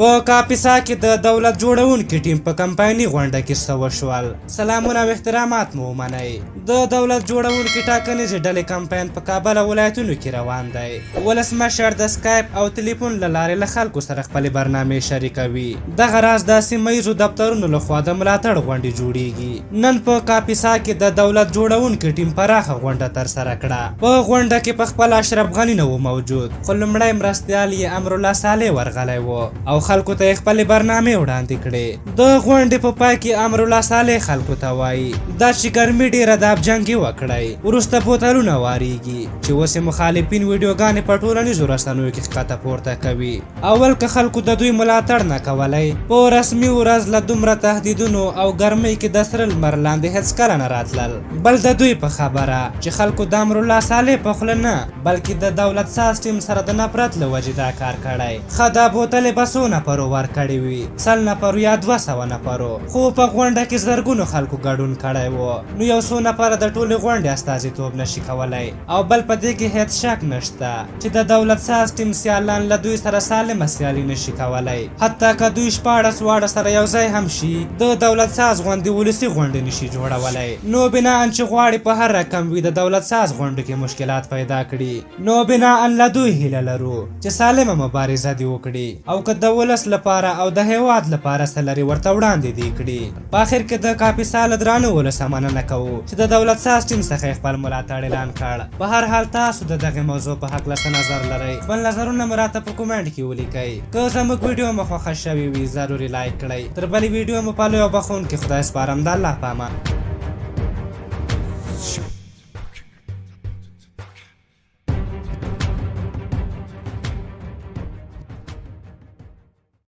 په کاپیسا کې د دولت جوړونکي ټیم په کمپایني غونډه کې څه وشول. سلامونه او احترامات مو ومنئ. د دولت جوړونکي ټاکنیزې ډلې کمپاین په کابل ولایتونو کې روان دی. ولسمشر د سکایپ او تلیفون له لارې له خلکو سره خپلې برنامې شریکوي. دغه راز د سیمه ییزو دفترونو لخوا د ملاتړ غونډې جوړیږي. نن په کاپیسا کې د دولت جوړونکي ټیم پراخه غونډه ترسره کړه. په غونډه کې په خپل اشرف غني نه و موجود، خو لومړی مرستیال یې امرالله صالح ورغلی و او خلکو ته خپل برنامه وړاندې کړي. د غونډې په پای کې امرالله صالح خلکو ته وایي دا چې ګرمي ډیره د ابجنګي وکړی، وروسته بوتلونه واریږي چې اوس مخالفین ویډیوګانې په ټولنیزو رسنیو کې ښکته پورته کوي. اول که خلکو د دوی ملاتړ نه کولی، په رسمي ورځ له دومره تهدیدونو او ګرمۍ کې د سره لمر لاندې هېڅکله نه راتلل. بل د دوی په خبره چې خلکو د امرالله صالح په خوله نه بلکې د دولت ساز ټیم سره د نفرت له وجې دا کار کړی. ښه دا بوتلې به څو نفرو ورکړې وي، 100 نفرو یا 200 نفرو، خو په غونډه کې زرګونو خلکو ګډون کړی و. نو یو څو نفره د ټولې غونډې استازیتوب نشي کولی او بل په دې کې هیڅ شک نشته چې د دولت ساز ټیم سیالان له دوی سره سالمه سیالي نشي کولی. حتی که دوی 14 واړه سره یو ځای هم شي، د دولت ساز غوندې ولسي غونډې نشي جوړولی. نو بناءً چې غواړي په هر رقم وي د دولت ساز غونډو کې مشکلات پیدا کړي، نو بناءً له دوی هیله لرو چې سالمه مبارزه دې وکړي او که د ولس لپاره او د هیواد لپاره څه لري ورته وړاندې دې کړي. په اخر کې د کاپیسا له درانو ولسه مننه کوو چې د دولت ساز ټیم څخه خپل ملاتړ اعلان کړ. په هر حال تاسو د دغه موضوع په هکله څه نظر لرئ؟ خپل نظرونه مو راته په کومنټ کې ولیکئ. که زموږ ویډیو مو خوښه شوې وي ضروري لایک کړئ. تر بلې ویډیو مو په لوی او بخښونکي خدای سپارم. د الله په امان.